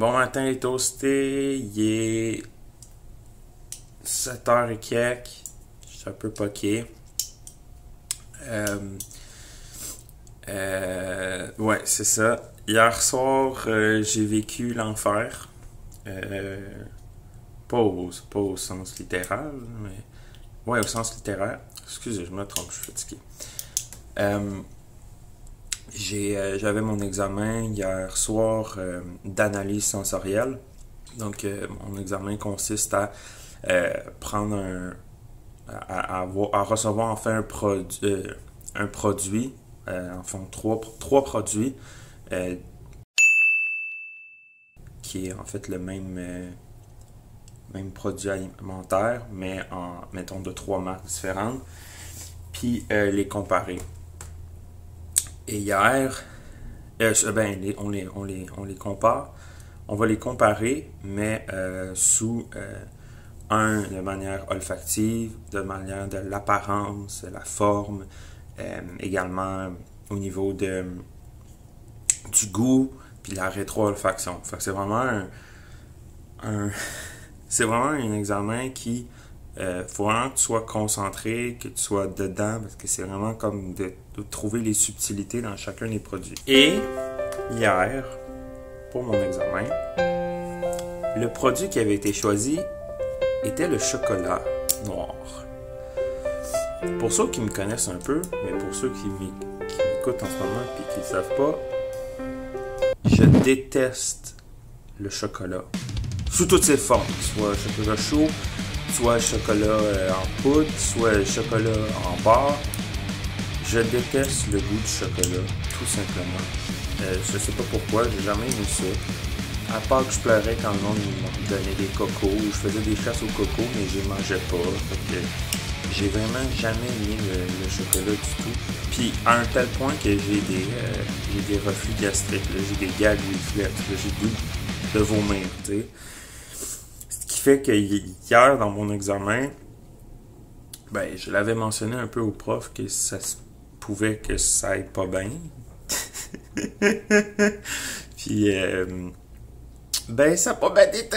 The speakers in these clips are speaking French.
Bon matin les toastés, il est 7h et quelques, je suis un peu poqué. Ouais, c'est ça. Hier soir, j'ai vécu l'enfer. Pas au sens littéral, mais... Ouais, au sens littéraire. Excusez, je me trompe, je suis fatigué. J'avais mon examen hier soir d'analyse sensorielle. Donc, mon examen consiste à prendre à recevoir en fait un produit, enfin trois produits, qui est en fait le même produit alimentaire, mais mettons, de trois marques différentes, puis les comparer. Et hier, on les compare. On va les comparer, mais sous de manière olfactive, de manière de l'apparence, de la forme, également au niveau du goût, puis la rétro-olfaction. Fait que c'est vraiment c'est vraiment un examen qui faut vraiment que tu sois concentré, que tu sois dedans, parce que c'est vraiment comme de trouver les subtilités dans chacun des produits. Et hier, pour mon examen, le produit qui avait été choisi était le chocolat noir. Pour ceux qui me connaissent un peu, mais pour ceux qui m'écoutent en ce moment et qui ne savent pas, je déteste le chocolat. Sous toutes ses formes, soit chocolat chaud, soit chocolat en poudre, soit chocolat en barre. Je déteste le goût du chocolat, tout simplement. Je sais pas pourquoi, j'ai jamais aimé ça. À part que je pleurais quand le monde me donnait des cocos, ou je faisais des chasses aux cocos, mais je les mangeais pas. Fait que j'ai vraiment jamais aimé le chocolat du tout. Puis à un tel point que j'ai des reflux gastriques, là, j'ai des gags reflex, j'ai le goût de vomir, tu sais. Ce qui fait que hier, dans mon examen, ben, je l'avais mentionné un peu au prof que ça se pouvait que ça aille pas bien. Puis, ben, ça a pas bien été.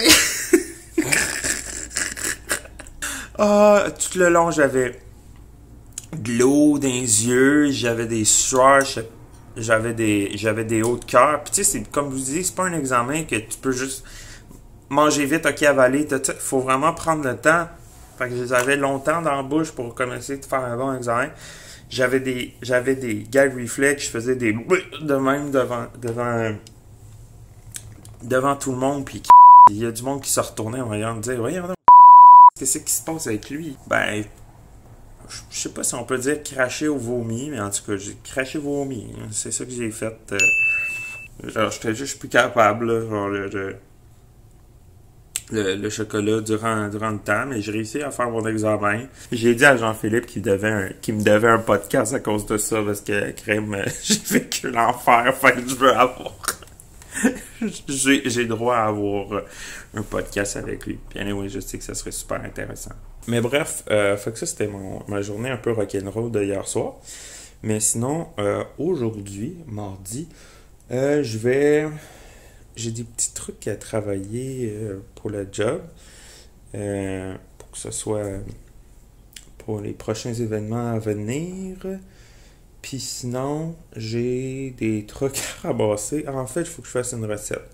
Tout le long, j'avais de l'eau dans les yeux, j'avais des sueurs, j'avais des hauts de cœur. Puis, tu sais, c'est comme je vous dis, c'est pas un examen que tu peux juste manger vite, ok, avaler. Il faut vraiment prendre le temps. Fait que je les avais longtemps dans la bouche pour commencer de faire un bon examen. J'avais des gag reflex, je faisais des de même devant tout le monde, puis il y a du monde qui se retournait en voyant me dire, voyons, qu'est-ce qui se passe avec lui? Ben, je sais pas si on peut dire cracher ou vomi, mais en tout cas, j'ai craché vomi. C'est ça que j'ai fait. Genre, j'étais juste plus capable, là, genre le chocolat durant le temps, mais j'ai réussi à faire mon examen. J'ai dit à Jean-Philippe qu'il me devait un podcast à cause de ça, parce que crème, j'ai vécu l'enfer, fait que je veux avoir j'ai droit à avoir un podcast avec lui. Puis anyway, je sais que ça serait super intéressant. Mais bref, fait que ça c'était ma journée un peu rock'n'roll de hier soir. Mais sinon, aujourd'hui, mardi, j'ai des petits trucs à travailler pour le job, pour que ce soit pour les prochains événements à venir. Puis sinon, j'ai des trucs à ramasser. En fait, il faut que je fasse une recette.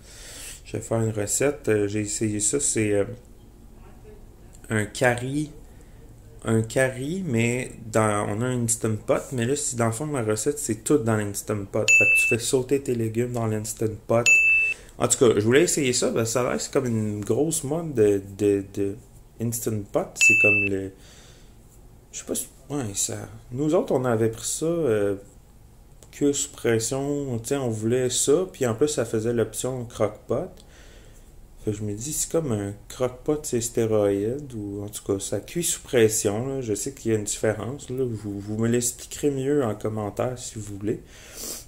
Je vais faire une recette. J'ai essayé ça. C'est un curry. Un curry, mais on a un Instant Pot. Mais là, dans le fond de la recette, c'est tout dans l'Instant Pot. Fait que tu fais sauter tes légumes dans l'Instant Pot. En tout cas, je voulais essayer ça. Ben, ça a l'air c'est comme une grosse mode de Instant Pot. C'est comme le... Je sais pas si... Ouais, ça... Nous autres, on avait pris ça que sous pression. Tu sais, on voulait ça. Puis en plus, ça faisait l'option croque-pot. Fait que je me dis, c'est comme un croque-pot, c'est stéroïde. Ou en tout cas, ça cuit sous pression. Là. Je sais qu'il y a une différence. Là. Vous me l'expliquerez mieux en commentaire si vous voulez.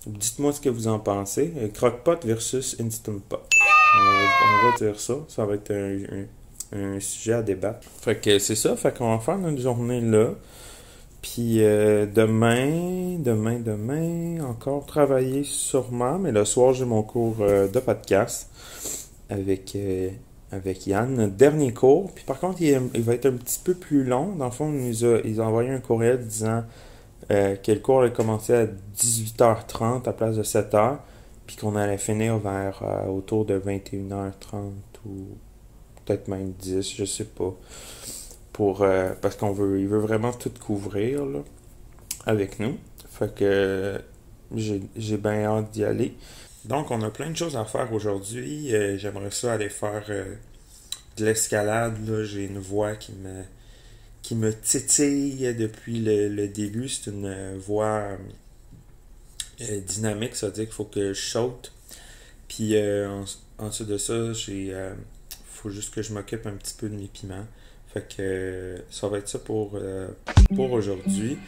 Dites-moi ce que vous en pensez. Croque-pot versus Instant Pot. On va dire ça. Ça va être un sujet à débattre. Fait que c'est ça. Fait qu'on va faire notre journée là. Puis demain, encore travailler sûrement. Mais le soir, j'ai mon cours de podcast. avec Yann, notre dernier cours. Puis par contre, il va être un petit peu plus long. Dans le fond, ils ont envoyé un courriel disant que le cours allait commencer à 18h30 à place de 7h, puis qu'on allait finir vers autour de 21h30 ou peut-être même 10, je sais pas. Parce il veut vraiment tout couvrir là, avec nous. Fait que j'ai bien hâte d'y aller. Donc, on a plein de choses à faire aujourd'hui. J'aimerais ça aller faire de l'escalade. Là. J'ai une voix qui me titille depuis le début. C'est une voix dynamique, ça veut dire qu'il faut que je saute. Puis ensuite de ça, faut juste que je m'occupe un petit peu de mes piments. Fait que ça va être ça pour aujourd'hui.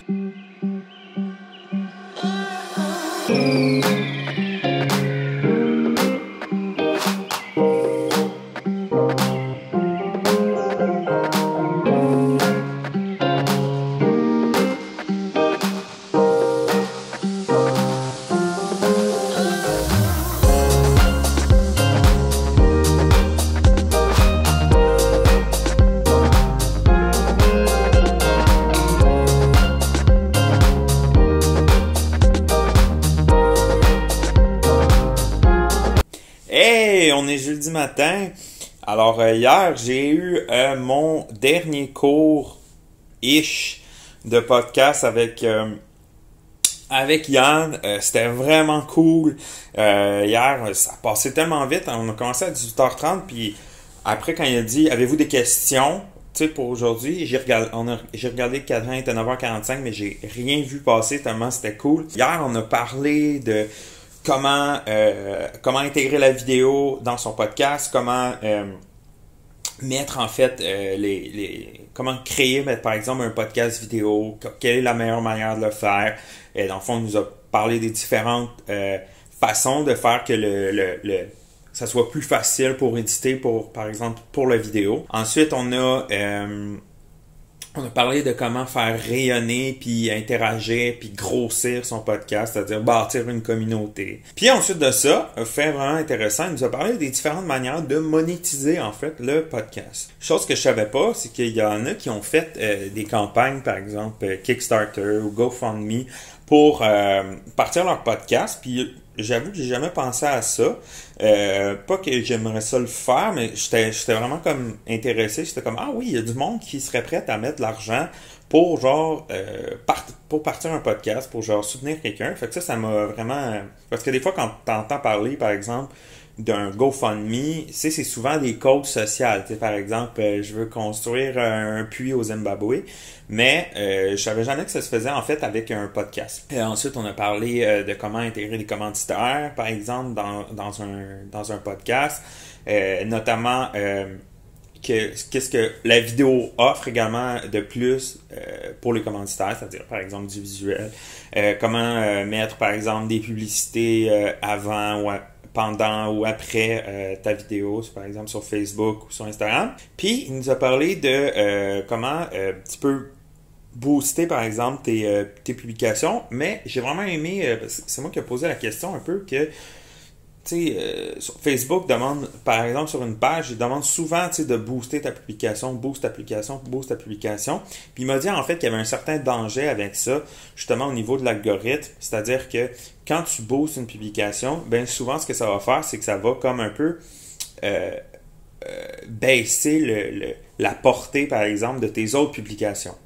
Hey, on est jeudi matin. Alors hier, j'ai eu mon dernier cours-ish de podcast avec Yann. C'était vraiment cool. Hier, ça a passé tellement vite. On a commencé à 18h30, puis après, quand il a dit « Avez-vous des questions? » Tu sais, pour aujourd'hui, j'ai regardé le cadran, il était 9h45, mais j'ai rien vu passer tellement c'était cool. Hier, on a parlé de comment intégrer la vidéo dans son podcast, comment mettre en fait comment créer par exemple un podcast vidéo, quelle est la meilleure manière de le faire. Et dans le fond, on nous a parlé des différentes façons de faire que ça soit plus facile pour éditer, par exemple pour la vidéo. Ensuite, on a parlé de comment faire rayonner, puis interagir, puis grossir son podcast, c'est-à-dire bâtir une communauté. Puis ensuite de ça, fait vraiment intéressant, il nous a parlé des différentes manières de monétiser en fait le podcast. Chose que je savais pas, c'est qu'il y en a qui ont fait des campagnes, par exemple Kickstarter ou GoFundMe, pour partir leur podcast, puis j'avoue que j'ai jamais pensé à ça. Pas que j'aimerais ça le faire, mais j'étais vraiment comme intéressé. J'étais comme, ah oui, il y a du monde qui serait prêt à mettre de l'argent pour genre pour partir un podcast, pour genre soutenir quelqu'un. Fait que ça m'a vraiment... Parce que des fois, quand t'entends parler, par exemple, d'un GoFundMe, c'est souvent des causes sociales. Par exemple, je veux construire un puits au Zimbabwe, mais je savais jamais que ça se faisait en fait avec un podcast. Et ensuite, on a parlé de comment intégrer des commanditaires, par exemple, dans un podcast, notamment qu'est-ce que la vidéo offre également de plus pour les commanditaires, c'est-à-dire par exemple du visuel, comment mettre par exemple des publicités avant ou pendant ou après ta vidéo, par exemple sur Facebook ou sur Instagram. Puis, il nous a parlé de comment tu peux booster, par exemple, tes publications, mais j'ai vraiment aimé, c'est moi qui ai posé la question un peu, que sur Facebook demande, par exemple, sur une page, il demande souvent de booster ta publication, boost ta publication, boost ta publication. Puis il m'a dit en fait qu'il y avait un certain danger avec ça, justement au niveau de l'algorithme. C'est-à-dire que quand tu boostes une publication, ben souvent ce que ça va faire, c'est que ça va comme un peu baisser la portée, par exemple, de tes autres publications.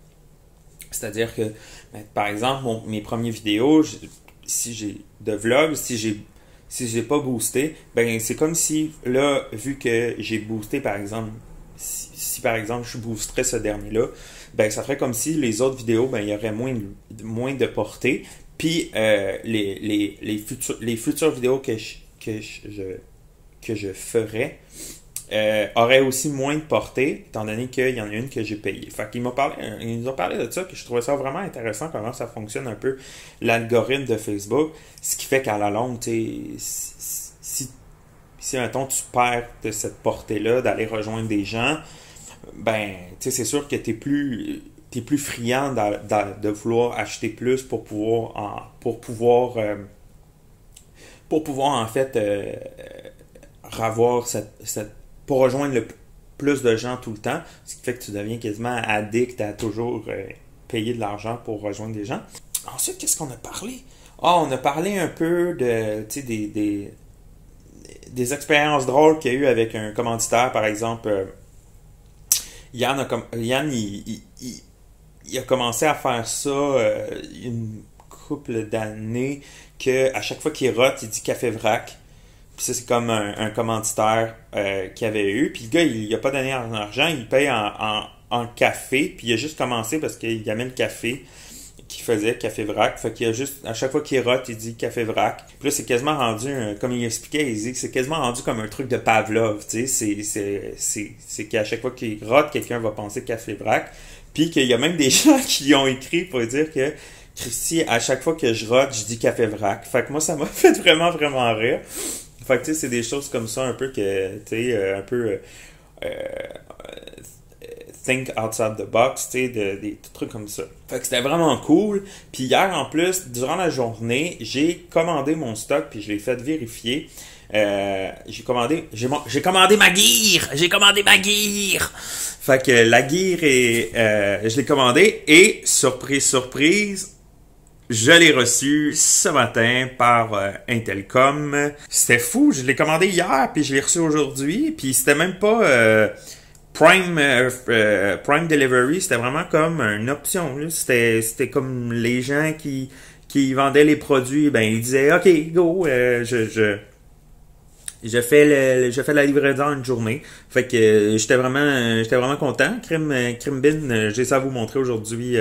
C'est-à-dire que, par exemple, mes premières vidéos, de vlog, si j'ai pas boosté, ben c'est comme si, là, vu que j'ai boosté, par exemple, si par exemple je boosterais ce dernier-là, ben ça ferait comme si les autres vidéos, ben il y aurait moins de portée. Puis les futures vidéos que je ferais aurait aussi moins de portée, étant donné qu'il y en a une que j'ai payée. Fait qu'il il nous a parlé de ça, que je trouvais ça vraiment intéressant, comment ça fonctionne un peu l'algorithme de Facebook, ce qui fait qu'à la longue, si mettons, tu perds de cette portée-là, d'aller rejoindre des gens, ben, c'est sûr que t'es plus friand de vouloir acheter plus pour pouvoir en fait avoir pour rejoindre le plus de gens tout le temps, ce qui fait que tu deviens quasiment addict à toujours payer de l'argent pour rejoindre des gens. Ensuite, qu'est-ce qu'on a parlé? On a parlé un peu de, tu sais, des expériences drôles qu'il y a eu avec un commanditaire, par exemple. Yann, il a commencé à faire ça une couple d'années, que à chaque fois qu'il rote, il dit Café Vrac. Puis ça, c'est comme un commanditaire qu'il avait eu. Puis le gars, il n'a pas donné en argent, il paye en café. Puis il a juste commencé parce qu'il y avait le café qu'il faisait, Café Vrac. Fait qu'il a juste, à chaque fois qu'il rote, il dit Café Vrac. Puis là, c'est quasiment rendu, comme il expliquait, il dit que c'est quasiment rendu comme un truc de Pavlov. Tu sais, c'est qu'à chaque fois qu'il rote, quelqu'un va penser Café Vrac. Puis qu'il y a même des gens qui ont écrit pour dire que Christy, à chaque fois que je rote, je dis Café Vrac. Fait que moi, ça m'a fait vraiment, vraiment rire. Fait que tu sais, c'est des choses comme ça un peu que, tu sais, un peu think outside the box, tu sais, des trucs comme ça. Fait que c'était vraiment cool. Puis hier, en plus, durant la journée, j'ai commandé mon stock, puis je l'ai fait vérifier. J'ai commandé ma gear! J'ai commandé ma gear! Fait que la gear je l'ai commandé et, surprise, surprise, je l'ai reçu ce matin par Intelcom. C'était fou, je l'ai commandé hier, puis je l'ai reçu aujourd'hui, puis c'était même pas Prime Delivery, c'était vraiment comme une option. Là. C'était comme les gens qui vendaient les produits, ben ils disaient OK, go, je fais la livraison en une journée. Fait que j'étais vraiment content. Crime Bin, j'ai ça à vous montrer aujourd'hui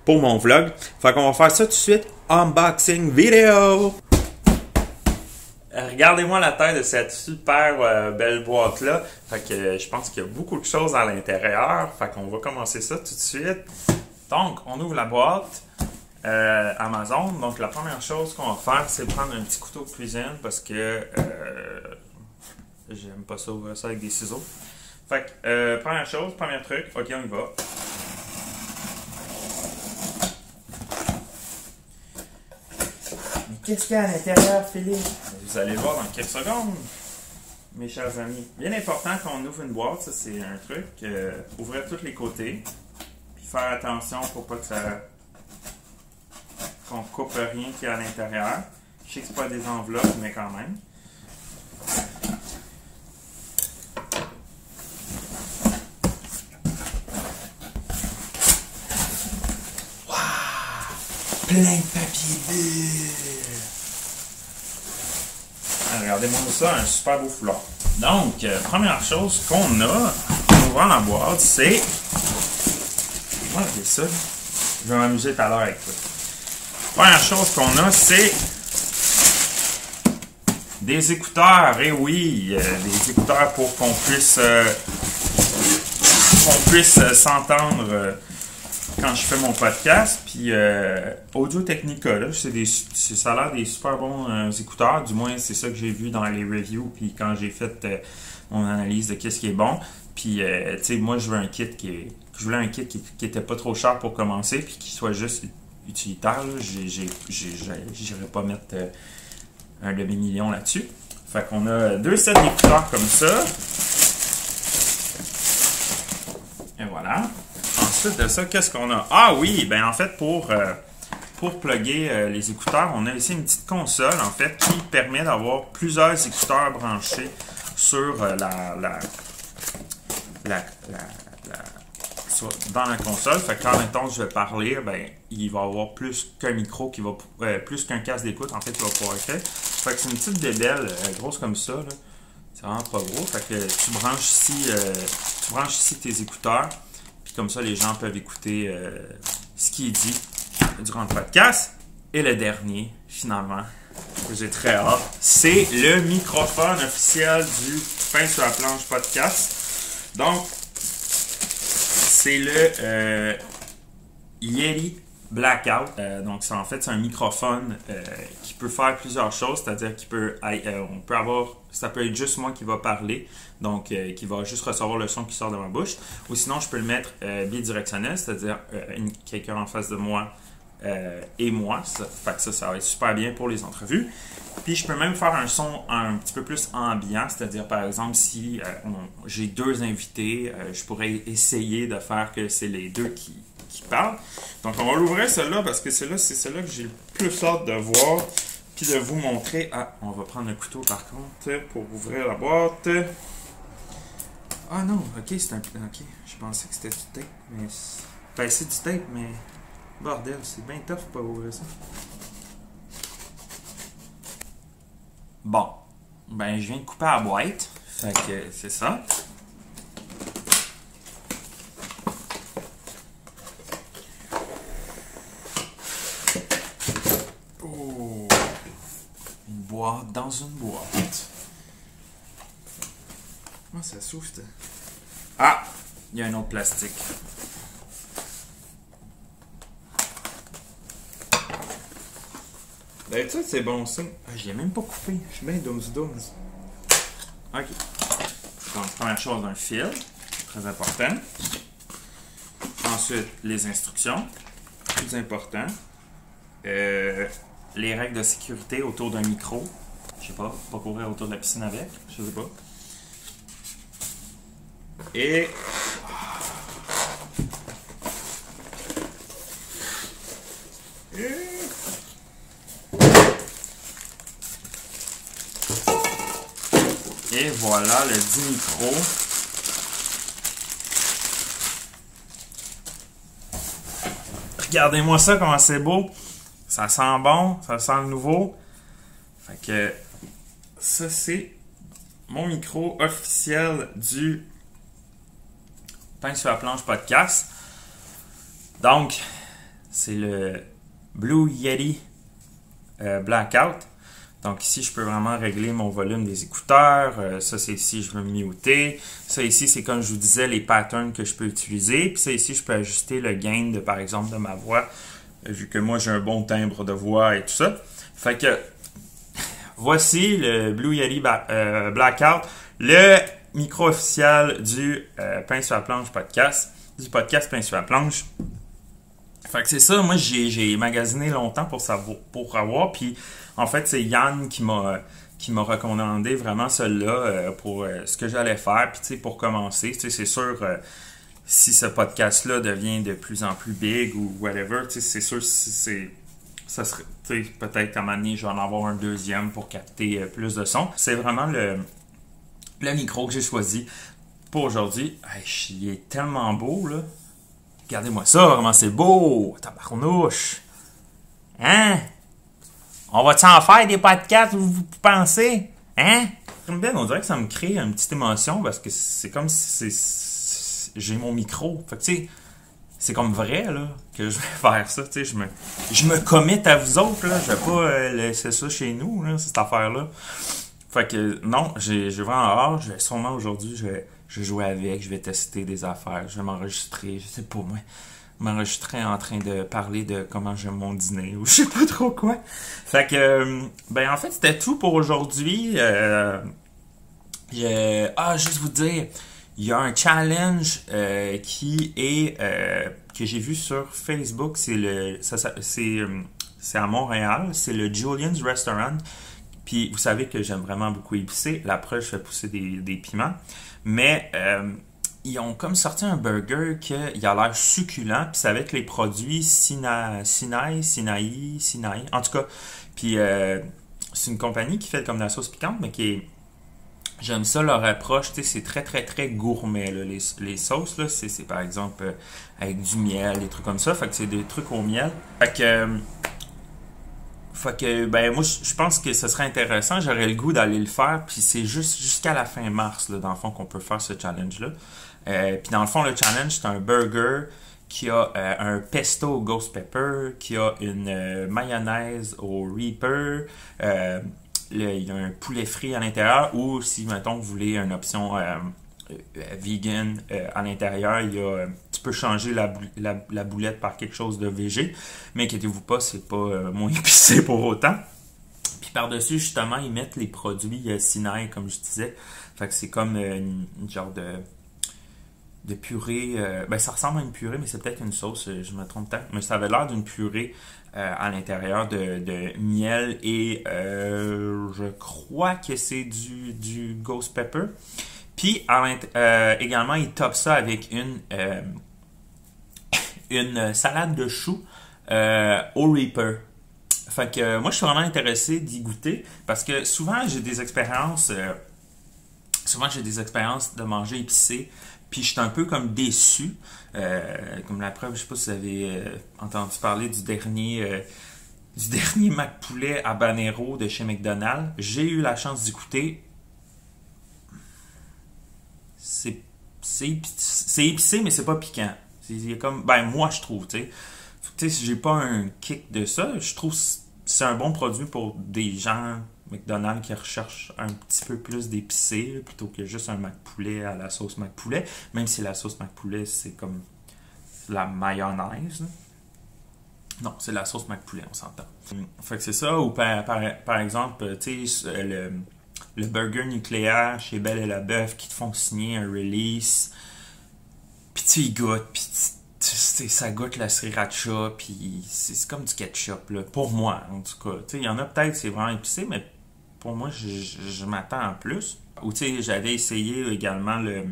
pour mon vlog. Fait qu'on va faire ça tout de suite. Unboxing vidéo! Regardez-moi la taille de cette super belle boîte-là. Fait que je pense qu'il y a beaucoup de choses à l'intérieur. Fait qu'on va commencer ça tout de suite. Donc, on ouvre la boîte. Amazon. Donc, la première chose qu'on va faire, c'est prendre un petit couteau de cuisine parce que j'aime pas ça ouvrir ça avec des ciseaux. Fait que, premier truc, ok, on y va. Mais qu'est-ce qu'il y a à l'intérieur, Philippe? Vous allez le voir dans quelques secondes, mes chers amis. Bien important quand on ouvre une boîte, ça c'est un truc, ouvrir tous les côtés, puis faire attention pour pas que qu'on coupe rien qui est à l'intérieur. Je sais que c'est pas des enveloppes, mais quand même. Plein de papier bulle. Regardez-moi ça, un super beau foulard. Donc, première chose qu'on a en ouvrant la boîte, c'est... Regardez ça. Je vais m'amuser tout à l'heure avec ça. Première chose qu'on a, c'est des écouteurs. Et oui, des écouteurs pour qu'on puisse s'entendre quand je fais mon podcast. Puis Audio-Technica, là, ça a l'air des super bons écouteurs. Du moins, c'est ça que j'ai vu dans les reviews. Puis quand j'ai fait mon analyse de qu'est-ce qui est bon. Puis, tu sais, moi, je voulais un kit qui était pas trop cher pour commencer. Puis qui soit juste utilitaire. J'irais pas mettre un demi-million là-dessus. Fait qu'on a 2 sets d'écouteurs comme ça. Et voilà. Ensuite de ça, qu'est-ce qu'on a? Ah oui, ben en fait, pour plugger les écouteurs, on a ici une petite console, en fait, qui permet d'avoir plusieurs écouteurs branchés sur dans la console. Fait que quand mettons je vais parler, ben il va y avoir plus qu'un micro qui va plus qu'un casque d'écoute en fait qui va pouvoir être. Fait que c'est une petite bébelle grosse comme ça. C'est vraiment pas gros. Fait que tu branches ici tes écouteurs. Puis comme ça les gens peuvent écouter ce qui est dit durant le podcast. Et le dernier, finalement, que j'ai très hâte, c'est le microphone officiel du Pain sur la planche podcast. Donc, c'est le Yeti Blackout. Donc, en fait, c'est un microphone qui peut faire plusieurs choses, c'est-à-dire ça peut être juste moi qui va parler, donc qui va juste recevoir le son qui sort de ma bouche, ou sinon je peux le mettre bidirectionnel, c'est-à-dire quelqu'un en face de moi et moi. Fait que ça va être super bien pour les entrevues. Puis je peux même faire un son un petit peu plus ambiant, c'est-à-dire par exemple si j'ai 2 invités, je pourrais essayer de faire que c'est les 2 qui parlent. Donc on va l'ouvrir celle-là parce que c'est celle-là que j'ai le plus hâte de voir. Puis de vous montrer. Ah, on va prendre le couteau par contre pour ouvrir la boîte. Ah non, ok, c'est un. Ok, je pensais que c'était du tape, mais. Ben, c'est du tape, mais. Bordel, c'est bien tough pour ouvrir ça. Bon. Ben, je viens de couper la boîte. Fait que c'est ça. Oh. Une boîte dans une boîte. Comment ça s'ouvre, ça? Ah! Il y a un autre plastique. Ben, ça, c'est bon signe. Ah, je l'ai même pas coupé. Je suis bien douze. Ok. Donc, première chose, un fil. Très important. Ensuite, les instructions. Plus important. Les règles de sécurité autour d'un micro. Je sais pas courir autour de la piscine avec. Je sais pas. Et voilà le 10 micros. Regardez-moi ça, comment c'est beau. Ça sent bon, ça sent le nouveau. Fait que ça, c'est mon micro officiel du Pain sur la planche podcast. Donc, c'est le Blue Yeti Blackout. Donc ici, je peux vraiment régler mon volume des écouteurs. Ça, c'est ici, je veux me muter. Ça ici, c'est comme je vous disais, les patterns que je peux utiliser. Puis ça ici, je peux ajuster le gain, par exemple, de ma voix. Vu que moi, j'ai un bon timbre de voix et tout ça. Fait que, voici le Blue Yeti Blackout. Le micro officiel du Pain sur la planche podcast. Du podcast Pain sur la planche. Fait que c'est ça, moi j'ai magasiné longtemps pour avoir, puis en fait c'est Yann qui m'a recommandé vraiment celui-là pour ce que j'allais faire, puis tu sais pour commencer, tu sais c'est sûr si ce podcast-là devient de plus en plus big ou whatever, tu sais c'est sûr ça serait tu sais peut-être qu'à un moment donné je vais en avoir un deuxième pour capter plus de son. C'est vraiment le micro que j'ai choisi pour aujourd'hui. Il est tellement beau là. Regardez-moi ça, comment c'est beau! Tabarnouche! Hein? On va-tu en faire des podcasts, vous pensez? Hein? On dirait que ça me crée une petite émotion parce que c'est comme si j'ai mon micro. Fait que tu sais, c'est comme vrai là que je vais faire ça. Tu sais, je me commit à vous autres, là. Je vais pas laisser ça chez nous, là, cette affaire-là. Fait que non, j'ai vraiment hâte. Je vais sûrement aujourd'hui, je vais jouer avec, je vais tester des affaires, je vais m'enregistrer, je sais pas moi, m'enregistrer en train de parler de comment j'aime mon dîner ou je sais pas trop quoi. Fait que, ben en fait c'était tout pour aujourd'hui. Juste vous dire, il y a un challenge qui est que j'ai vu sur Facebook, c'est à Montréal, c'est le Julian's Restaurant. Puis vous savez que j'aime vraiment beaucoup épicé. La preuve, je fais pousser des piments. Mais ils ont comme sorti un burger qui a l'air succulent. Puis c'est avec les produits Sinaï. En tout cas, puis c'est une compagnie qui fait comme de la sauce piquante, mais qui est... J'aime ça leur approche. Tu sais, c'est très, très, très gourmet. Là. Les sauces, là, c'est par exemple avec du miel, des trucs comme ça. Fait que c'est des trucs au miel. Fait que, ben, moi, je pense que ce serait intéressant. J'aurais le goût d'aller le faire. Puis c'est juste jusqu'à la fin mars, là, dans le fond, qu'on peut faire ce challenge-là. Puis dans le fond, le challenge, c'est un burger qui a un pesto au ghost pepper, qui a une mayonnaise au Reaper. Il y a un poulet frit à l'intérieur. Ou si, mettons, vous voulez une option vegan à l'intérieur, tu peux changer la boulette par quelque chose de végé, mais inquiétez-vous pas, c'est pas moins épicé pour autant. Puis par-dessus, justement, ils mettent les produits Sinaï, comme je disais. Fait que c'est comme une genre purée. Ben, ça ressemble à une purée, mais c'est peut-être une sauce, je me trompe peut-être. Mais ça avait l'air d'une purée à l'intérieur de miel et je crois que c'est du ghost pepper. Puis également, il top ça avec une salade de choux au Reaper. Fait que moi, je suis vraiment intéressé d'y goûter parce que souvent, j'ai des expériences de manger épicé, puis je suis un peu comme déçu. Comme la preuve, je sais pas si vous avez entendu parler du dernier McPoulet habanero de chez McDonald's. J'ai eu la chance d'y goûter. C'est épicé, mais c'est pas piquant. C'est comme, ben moi je trouve, tu sais, j'ai pas un kick de ça. Je trouve que c'est un bon produit pour des gens McDonald's qui recherchent un petit peu plus d'épicé plutôt que juste un McPoulet à la sauce McPoulet. Même si la sauce McPoulet c'est comme la mayonnaise. Non, c'est la sauce McPoulet, on s'entend. Fait que c'est ça, ou par exemple, tu sais, le burger nucléaire chez Belle et la Bœuf qui te font signer un release, puis tu y goûtes, puis ça goûte la sriracha, puis c'est comme du ketchup, là, pour moi, en tout cas. Tu sais, il y en a peut-être, c'est vraiment épicé, mais pour moi, je m'attends en plus. Ou tu sais, j'avais essayé également le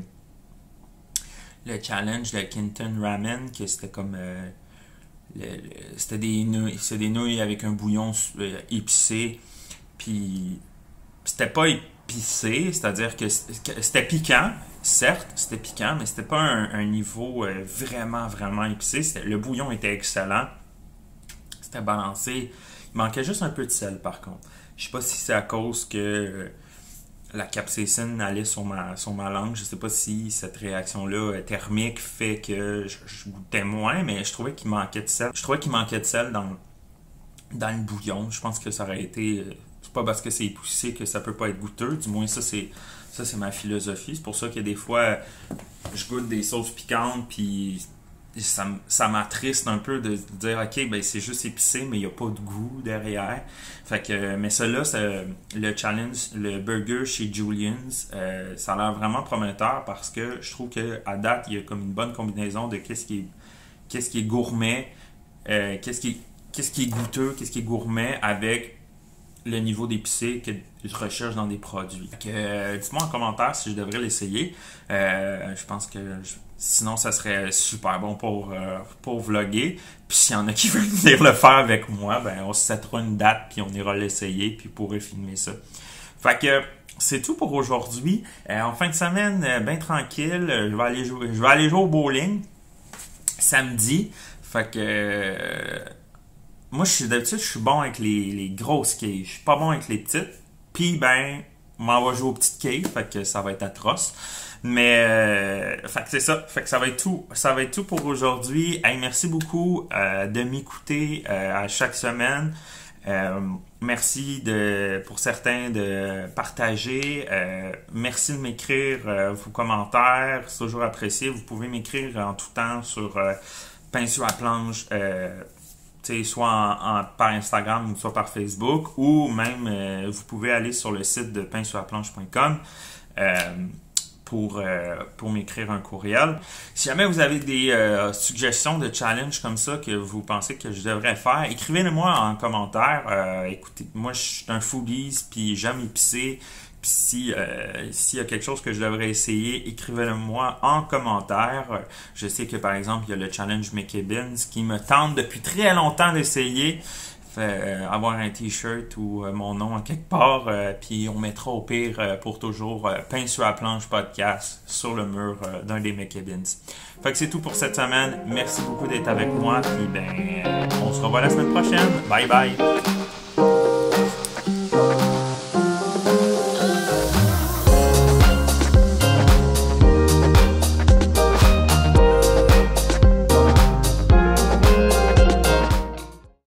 challenge de Kinton Ramen, que c'était comme... c'était des nouilles avec un bouillon épicé, puis c'était pas épicé, c'est-à-dire que c'était piquant, certes, c'était piquant, mais c'était pas un niveau vraiment, vraiment épicé. Le bouillon était excellent, c'était balancé, il manquait juste un peu de sel par contre. Je sais pas si c'est à cause que la capsaïcine allait sur ma langue. Je sais pas si cette réaction-là thermique fait que je goûtais moins, mais je trouvais qu'il manquait de sel. Je trouvais qu'il manquait de sel dans le bouillon. Je pense que ça aurait été... c'est pas parce que c'est épicé que ça peut pas être goûteux. Du moins, ça c'est ma philosophie. C'est pour ça que des fois, je goûte des sauces piquantes, puis ça m'attriste un peu de dire ok, ben c'est juste épicé mais il n'y a pas de goût derrière. Fait que mais ça là, le challenge, le burger chez Julien's, ça a l'air vraiment prometteur parce que je trouve que à date il y a comme une bonne combinaison de qu'est-ce qui est gourmet, qu'est-ce qui est goûteux, qu'est-ce qui est gourmet avec le niveau d'épicé que je recherche dans des produits. Dites-moi en commentaire si je devrais l'essayer. Je pense que sinon ça serait super bon pour vlogger. Puis s'il y en a qui veulent venir le faire avec moi, ben on se settera une date puis on ira l'essayer puis pourrait filmer ça. Fait que c'est tout pour aujourd'hui. En fin de semaine, bien tranquille, je vais aller jouer au bowling samedi. Fait que moi d'habitude je suis bon avec les grosses quilles. Je suis pas bon avec les petites. Puis ben, on va jouer aux petites quilles, fait que ça va être atroce. Mais fait que c'est ça. Fait que ça va être tout. Ça va être tout pour aujourd'hui. Hey, merci beaucoup de m'écouter à chaque semaine. Merci pour certains de partager. Merci de m'écrire vos commentaires. C'est toujours apprécié. Vous pouvez m'écrire en tout temps sur Pain sur la planche. Soit par Instagram ou soit par Facebook, ou même vous pouvez aller sur le site de painsurlaplanche.com pour m'écrire un courriel. Si jamais vous avez des suggestions de challenge comme ça que vous pensez que je devrais faire, écrivez-le-moi en commentaire. Écoutez, moi je suis un foodies puis j'aime épicer. Puis s'il y a quelque chose que je devrais essayer, écrivez-le-moi en commentaire. Je sais que par exemple, il y a le challenge McKibbins qui me tente depuis très longtemps d'essayer. Avoir un t-shirt ou mon nom en quelque part, puis on mettra au pire pour toujours Pain sur la planche podcast sur le mur d'un des McKibbins. Fait que c'est tout pour cette semaine. Merci beaucoup d'être avec moi, puis ben on se revoit la semaine prochaine. Bye bye!